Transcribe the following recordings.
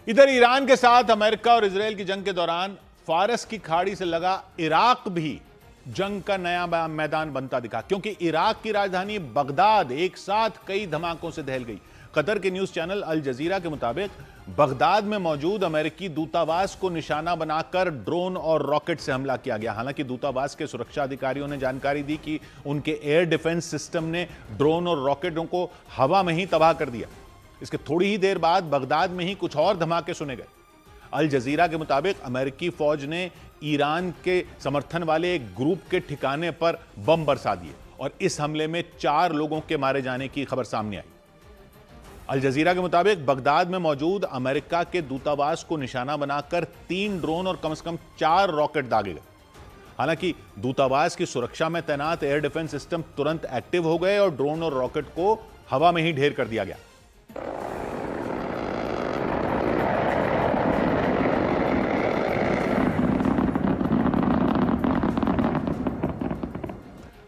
इधर ईरान के साथ अमेरिका और इजरायल की जंग के दौरान फारस की खाड़ी से लगा इराक भी जंग का नया मैदान बनता दिखा, क्योंकि इराक की राजधानी बगदाद एक साथ कई धमाकों से दहल गई। कतर के न्यूज चैनल अल जजीरा के मुताबिक बगदाद में मौजूद अमेरिकी दूतावास को निशाना बनाकर ड्रोन और रॉकेट से हमला किया गया। हालांकि दूतावास के सुरक्षा अधिकारियों ने जानकारी दी कि उनके एयर डिफेंस सिस्टम ने ड्रोन और रॉकेटों को हवा में ही तबाह कर दिया। इसके थोड़ी ही देर बाद बगदाद में ही कुछ और धमाके सुने गए। अल जजीरा के मुताबिक अमेरिकी फौज ने ईरान के समर्थन वाले एक ग्रुप के ठिकाने पर बम बरसा दिए और इस हमले में 4 लोगों के मारे जाने की खबर सामने आई। अल जजीरा के मुताबिक बगदाद में मौजूद अमेरिका के दूतावास को निशाना बनाकर 3 ड्रोन और कम से कम 4 रॉकेट दागे गए। हालांकि दूतावास की सुरक्षा में तैनात एयर डिफेंस सिस्टम तुरंत एक्टिव हो गए और ड्रोन और रॉकेट को हवा में ही ढेर कर दिया गया।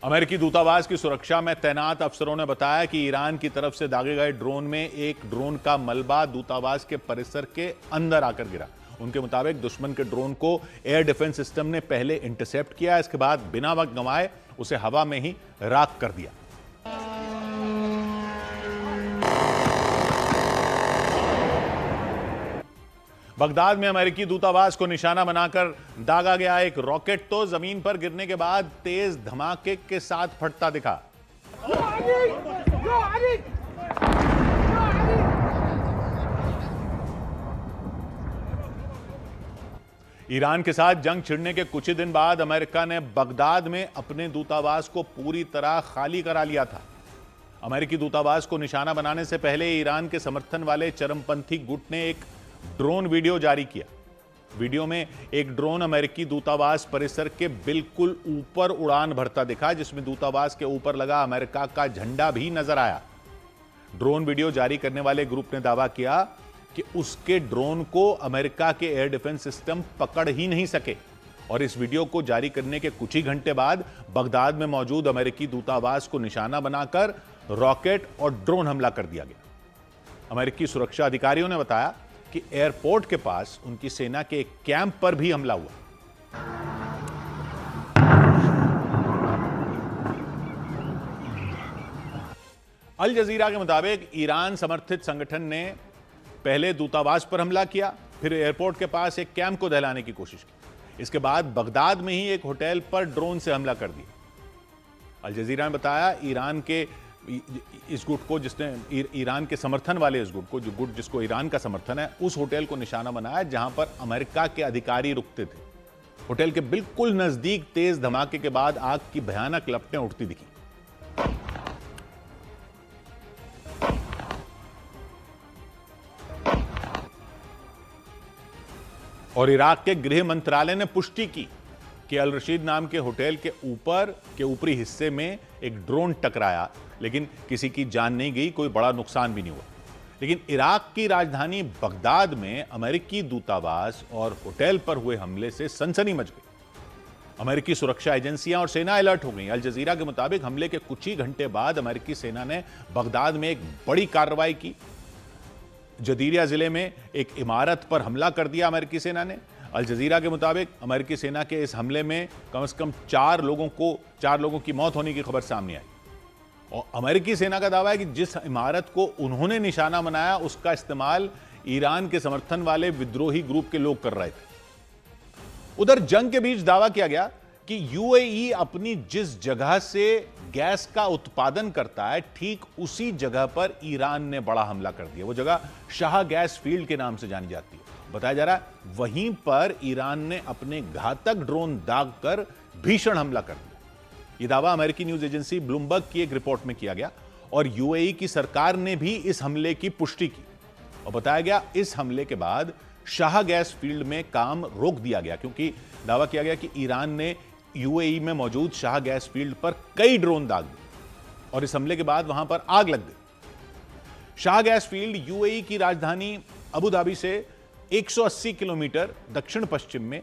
अमेरिकी दूतावास की सुरक्षा में तैनात अफसरों ने बताया कि ईरान की तरफ से दागे गए ड्रोन में एक ड्रोन का मलबा दूतावास के परिसर के अंदर आकर गिरा। उनके मुताबिक दुश्मन के ड्रोन को एयर डिफेंस सिस्टम ने पहले इंटरसेप्ट किया, इसके बाद बिना वक्त गंवाए उसे हवा में ही राख कर दिया। बगदाद में अमेरिकी दूतावास को निशाना बनाकर दागा गया एक रॉकेट तो जमीन पर गिरने के बाद तेज धमाके के साथ फटता दिखा। ईरान के साथ जंग छिड़ने के कुछ ही दिन बाद अमेरिका ने बगदाद में अपने दूतावास को पूरी तरह खाली करा लिया था। अमेरिकी दूतावास को निशाना बनाने से पहले ईरान के समर्थन वाले चरमपंथी गुट ने एक ड्रोन वीडियो जारी किया। वीडियो में एक ड्रोन अमेरिकी दूतावास परिसर के बिल्कुल ऊपर उड़ान भरता दिखा, जिसमें दूतावास के ऊपर लगा अमेरिका का झंडा भी नजर आया। ड्रोन वीडियो जारी करने वाले ग्रुप ने दावा किया कि उसके ड्रोन को अमेरिका के एयर डिफेंस सिस्टम पकड़ ही नहीं सके और इस वीडियो को जारी करने के कुछ ही घंटे बाद बगदाद में मौजूद अमेरिकी दूतावास को निशाना बनाकर रॉकेट और ड्रोन हमला कर दिया गया। अमेरिकी सुरक्षा अधिकारियों ने बताया कि एयरपोर्ट के पास उनकी सेना के एक कैंप पर भी हमला हुआ। अल जजीरा के मुताबिक ईरान समर्थित संगठन ने पहले दूतावास पर हमला किया, फिर एयरपोर्ट के पास एक कैंप को दहलाने की कोशिश की। इसके बाद बगदाद में ही एक होटल पर ड्रोन से हमला कर दिया। अल जजीरा ने बताया ईरान के इस गुट को, जिसने ईरान के समर्थन वाले इस गुट को, जो गुट जिसको ईरान का समर्थन है, उस होटल को निशाना बनाया जहां पर अमेरिका के अधिकारी रुकते थे। होटल के बिल्कुल नजदीक तेज धमाके के बाद आग की भयानक लपटें उठती दिखी। और इराक के गृह मंत्रालय ने पुष्टि की कि अल रशीद नाम के होटल के ऊपरी हिस्से में एक ड्रोन टकराया, लेकिन किसी की जान नहीं गई, कोई बड़ा नुकसान भी नहीं हुआ। लेकिन इराक की राजधानी बगदाद में अमेरिकी दूतावास और होटल पर हुए हमले से सनसनी मच गई। अमेरिकी सुरक्षा एजेंसियां और सेना अलर्ट हो गई। अल जजीरा के मुताबिक हमले के कुछ ही घंटे बाद अमेरिकी सेना ने बगदाद में एक बड़ी कार्रवाई की। जदीरिया जिले में एक इमारत पर हमला कर दिया अमेरिकी सेना ने। अल जजीरा के मुताबिक अमेरिकी सेना के इस हमले में कम से कम 4 लोगों की मौत होने की खबर सामने आई और अमेरिकी सेना का दावा है कि जिस इमारत को उन्होंने निशाना बनाया उसका इस्तेमाल ईरान के समर्थन वाले विद्रोही ग्रुप के लोग कर रहे थे। उधर जंग के बीच दावा किया गया कि यूएई अपनी जिस जगह से गैस का उत्पादन करता है, ठीक उसी जगह पर ईरान ने बड़ा हमला कर दिया। वो जगह शाह गैस फील्ड के नाम से जानी जाती है। बताया जा रहा है वहीं पर ईरान ने अपने घातक ड्रोन दाग कर भीषण हमला कर दिया। यह दावा अमेरिकी न्यूज एजेंसी ब्लूमबर्ग की एक रिपोर्ट में किया गया और यूएई की सरकार ने भी इस हमले की पुष्टि की और बताया गया इस हमले के बाद शाह गैस फील्ड में काम रोक दिया गया, क्योंकि दावा किया गया कि ईरान ने यूएई में मौजूद शाह गैस फील्ड पर कई ड्रोन दाग दिए और इस हमले के बाद वहां पर आग लग गई। शाह गैस फील्ड यूएई की राजधानी अबू धाबी से 180 किलोमीटर दक्षिण पश्चिम में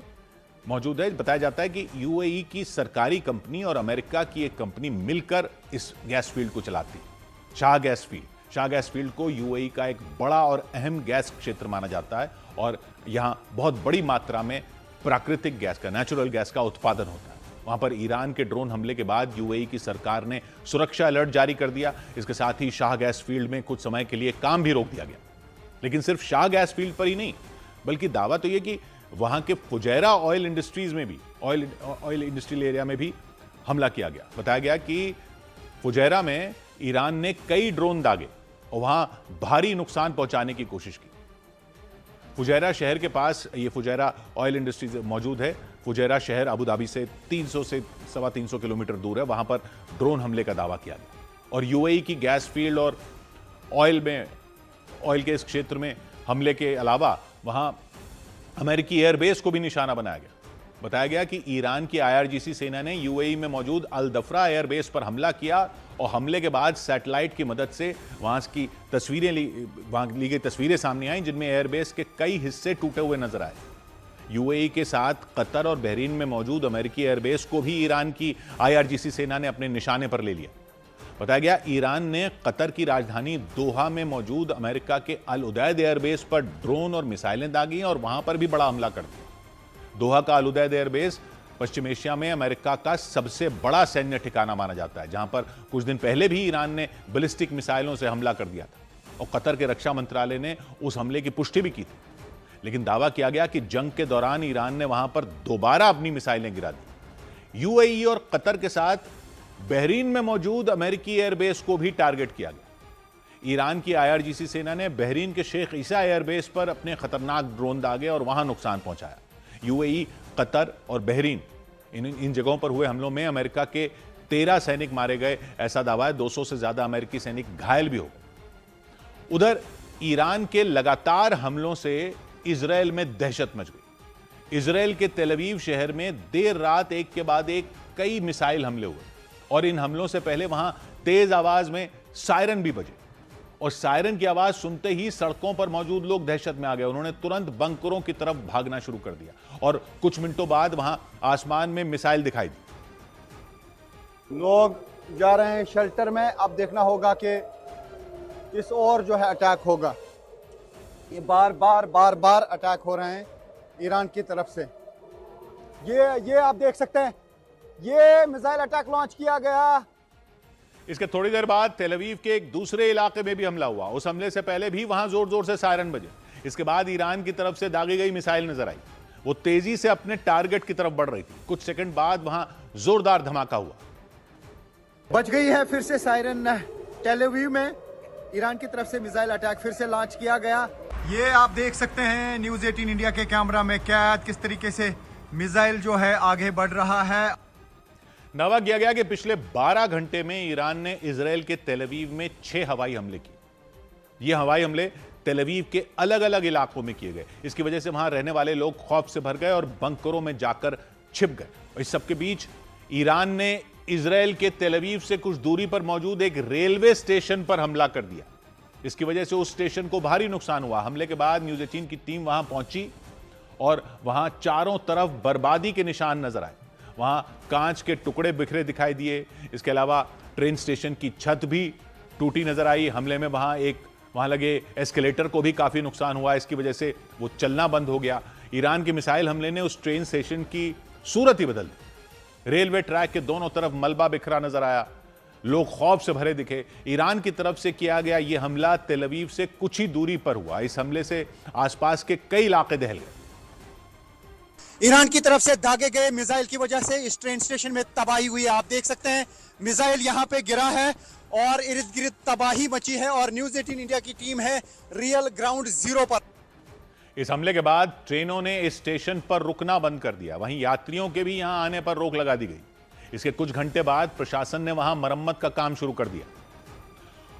मौजूद है। बताया जाता है कि यूएई की सरकारी कंपनी और अमेरिका की एक कंपनी मिलकर इस गैस फील्ड को चलाती है। Shah gas field Shah gas field को यूएई का एक बड़ा और अहम गैस क्षेत्र माना जाता है और यहां बहुत बड़ी मात्रा में प्राकृतिक गैस का, नेचुरल गैस का उत्पादन होता है। वहां पर ईरान के ड्रोन हमले के बाद यूएई की सरकार ने सुरक्षा अलर्ट जारी कर दिया। इसके साथ ही शाह गैस फील्ड में कुछ समय के लिए काम भी रोक दिया गया। लेकिन सिर्फ शाह गैस फील्ड पर ही नहीं, बल्कि दावा तो यह कि वहां के फुजैरा ऑयल इंडस्ट्रीज में भी, ऑयल इंडस्ट्रियल एरिया में भी हमला किया गया। बताया गया कि फुजैरा में ईरान ने कई ड्रोन दागे और वहां भारी नुकसान पहुंचाने की कोशिश की। फुजैरा शहर के पास ये फुजैरा ऑयल इंडस्ट्रीज मौजूद है। फुजैरा शहर अबू धाबी से 300 से 325 किलोमीटर दूर है। वहां पर ड्रोन हमले का दावा किया गया और यूएई की गैस फील्ड और ऑयल के इस क्षेत्र में हमले के अलावा वहां अमेरिकी एयरबेस को भी निशाना बनाया गया। बताया गया कि ईरान की आईआरजीसी सेना ने यूएई में मौजूद अल दफरा एयरबेस पर हमला किया और हमले के बाद सैटेलाइट की मदद से वहां ली गई तस्वीरें सामने आई, जिनमें एयरबेस के कई हिस्से टूटे हुए नजर आए। यूएई के साथ कतर और बहरीन में मौजूद अमेरिकी एयरबेस को भी ईरान की आईआरजीसी सेना ने अपने निशाने पर ले लिया। बताया गया ईरान ने कतर की राजधानी दोहा में मौजूद अमेरिका के अल उदैद एयरबेस पर ड्रोन और मिसाइलें दागी और वहां पर भी बड़ा हमला कर दिया। दोहा का अल उदैद एयरबेस पश्चिम एशिया में अमेरिका का सबसे बड़ा सैन्य ठिकाना माना जाता है, जहां पर कुछ दिन पहले भी ईरान ने बैलिस्टिक मिसाइलों से हमला कर दिया था और कतर के रक्षा मंत्रालय ने उस हमले की पुष्टि भी की थी। लेकिन दावा किया गया कि जंग के दौरान ईरान ने वहां पर दोबारा अपनी मिसाइलें गिरा दी। यूएई और कतर के साथ बहरीन में मौजूद अमेरिकी एयरबेस को भी टारगेट किया गया। ईरान की आईआरजीसी सेना ने बहरीन के शेख ईसा एयरबेस पर अपने खतरनाक ड्रोन दागे और वहां नुकसान पहुंचाया। यूएई, कतर और बहरीन इन जगहों पर हुए हमलों में अमेरिका के 13 सैनिक मारे गए, ऐसा दावा है। 200 से ज्यादा अमेरिकी सैनिक घायल भी हो गए। उधर ईरान के लगातार हमलों से इजरायल में दहशत मच गई। इजरायल के तेल अवीव शहर में देर रात एक के बाद एक कई मिसाइल हमले हुए और इन हमलों से पहले वहां तेज आवाज में सायरन भी बजे और सायरन की आवाज सुनते ही सड़कों पर मौजूद लोग दहशत में आ गए। उन्होंने तुरंत बंकरों की तरफ भागना शुरू कर दिया और कुछ मिनटों बाद वहां आसमान में मिसाइल दिखाई दी। लोग जा रहे हैं शेल्टर में। अब देखना होगा कि किस और जो है अटैक होगा। ये बार बार अटैक हो रहे हैं ईरान की तरफ से। ये आप देख सकते हैं, ये मिसाइल अटैक लॉन्च किया गया। इसके थोड़ी देर बाद तेल अवीव के एक दूसरे इलाके में भी हमला हुआ। उस हमले से पहले भी वहां जोर जोर से सायरन बजे। इसके बाद ईरान की तरफ से दागी गई मिसाइल नजर आई। वो तेजी से अपने टारगेट की तरफ बढ़ रही थी। कुछ सेकंड बाद वहां जोरदार धमाका हुआ। बच गई है फिर से सायरन। तेल अवीव में ईरान की तरफ से मिसाइल अटैक फिर से लॉन्च किया गया। ये आप देख सकते हैं न्यूज़ 18 इंडिया के कैमरा में कैद किस तरीके से मिसाइल जो है आगे बढ़ रहा है। दावा किया गया कि पिछले 12 घंटे में ईरान ने इजरायल के तेल अवीव में 6 हवाई हमले किए। ये हवाई हमले तेल अवीव के अलग अलग इलाकों में किए गए। इसकी वजह से वहां रहने वाले लोग खौफ से भर गए और बंकरों में जाकर छिप गए। और इस सबके बीच ईरान ने इजरायल के तेल अवीव से कुछ दूरी पर मौजूद एक रेलवे स्टेशन पर हमला कर दिया। इसकी वजह से उस स्टेशन को भारी नुकसान हुआ। हमले के बाद न्यूज़ 18 की टीम वहां पहुंची और वहां चारों तरफ बर्बादी के निशान नजर आए। वहां कांच के टुकड़े बिखरे दिखाई दिए। इसके अलावा ट्रेन स्टेशन की छत भी टूटी नजर आई। हमले में वहां लगे एस्केलेटर को भी काफी नुकसान हुआ। इसकी वजह से वो चलना बंद हो गया। ईरान के मिसाइल हमले ने उस ट्रेन स्टेशन की सूरत ही बदल दी। रेलवे ट्रैक के दोनों तरफ मलबा बिखरा नजर आया। लोग खौफ से भरे दिखे। ईरान की तरफ से किया गया यह हमला तेल अवीव से कुछ ही दूरी पर हुआ। इस हमले से आसपास के कई इलाके दहल गए। ईरान की तरफ से दागे गए मिसाइल की वजह से इस ट्रेन स्टेशन में तबाही हुई है। आप देख सकते हैं मिसाइल यहां पे गिरा है और इर्द गिर्द तबाही मची है और न्यूज़ 18 इंडिया की टीम है रियल ग्राउंड जीरो पर। इस हमले के बाद ट्रेनों ने इस स्टेशन पर रुकना बंद कर दिया। वहीं यात्रियों के भी यहां आने पर रोक लगा दी गई। इसके कुछ घंटे बाद प्रशासन ने वहां मरम्मत का काम शुरू कर दिया।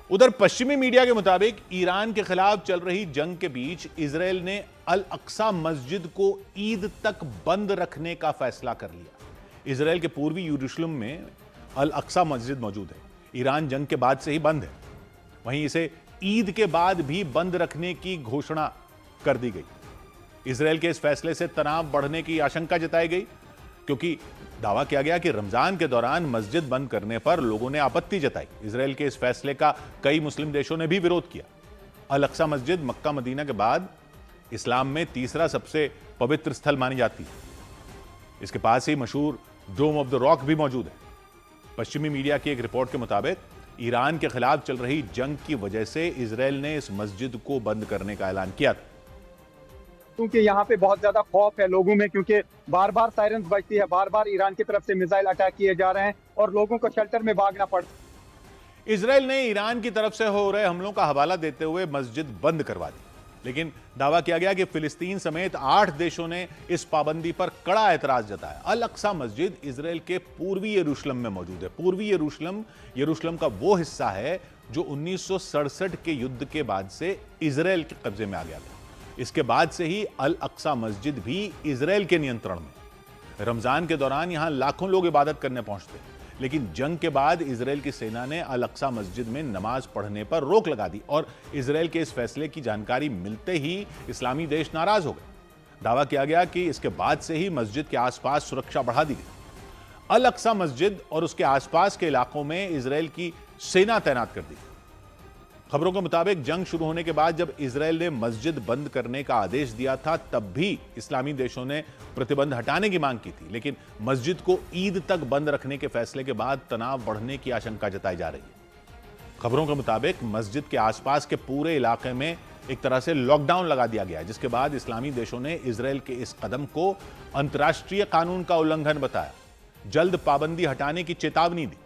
उधर पश्चिमी मीडिया के मुताबिक ईरान के खिलाफ चल रही जंग के बीच इजरायल ने अल अक्सा मस्जिद को ईद तक बंद रखने का फैसला कर लिया। इजरायल के पूर्वी यरूशलेम में अल अक्सा मस्जिद मौजूद है। ईरान जंग के बाद से ही बंद है। वहीं इसे ईद के बाद भी बंद रखने की घोषणा कर दी गई। इजरायल के इस फैसले से तनाव बढ़ने की आशंका जताई गई। क्योंकि दावा किया गया कि रमजान के दौरान मस्जिद बंद करने पर लोगों ने आपत्ति जताई। इजराइल के इस फैसले का कई मुस्लिम देशों ने भी विरोध किया। अल अक्सा मस्जिद मक्का मदीना के बाद इस्लाम में तीसरा सबसे पवित्र स्थल मानी जाती है। इसके पास ही मशहूर डोम ऑफ द रॉक भी मौजूद है। पश्चिमी मीडिया की एक रिपोर्ट के मुताबिक ईरान के खिलाफ चल रही जंग की वजह से इजराइल ने इस मस्जिद को बंद करने का ऐलान किया था। क्योंकि यहाँ पे बहुत ज्यादा खौफ है लोगों में, क्योंकि बार बार सायरन्स बजती है, बार बार ईरान की तरफ से मिसाइल अटैक किए जा रहे हैं और लोगों को शेल्टर में भागना पड़ता है। इजराइल ने ईरान की तरफ से हो रहे हमलों का हवाला देते हुए मस्जिद बंद करवा दी, लेकिन दावा किया गया कि फिलिस्तीन समेत 8 देशों ने इस पाबंदी पर कड़ा एतराज जताया। अल अक्सा मस्जिद इजराइल के पूर्वी यरूशलेम में मौजूद है। पूर्वी यरूशलेम का वो हिस्सा है जो 1967 के युद्ध के बाद से इजराइल के कब्जे में आ गया था। इसके बाद से ही अल अक्सा मस्जिद भी इजराइल के नियंत्रण में। रमजान के दौरान यहां लाखों लोग इबादत करने पहुंचते, लेकिन जंग के बाद इजराइल की सेना ने अल अक्सा मस्जिद में नमाज पढ़ने पर रोक लगा दी और इजराइल के इस फैसले की जानकारी मिलते ही इस्लामी देश नाराज हो गए। दावा किया गया कि इसके बाद से ही मस्जिद के आसपास सुरक्षा बढ़ा दी गई। अल अक्सा मस्जिद और उसके आसपास के इलाकों में इजराइल की सेना तैनात कर दी। खबरों के मुताबिक जंग शुरू होने के बाद जब इजराइल ने मस्जिद बंद करने का आदेश दिया था, तब भी इस्लामी देशों ने प्रतिबंध हटाने की मांग की थी, लेकिन मस्जिद को ईद तक बंद रखने के फैसले के बाद तनाव बढ़ने की आशंका जताई जा रही है। खबरों के मुताबिक मस्जिद के आसपास के पूरे इलाके में एक तरह से लॉकडाउन लगा दिया गया, जिसके बाद इस्लामी देशों ने इजराइल के इस कदम को अंतर्राष्ट्रीय कानून का उल्लंघन बताया, जल्द पाबंदी हटाने की चेतावनी दी।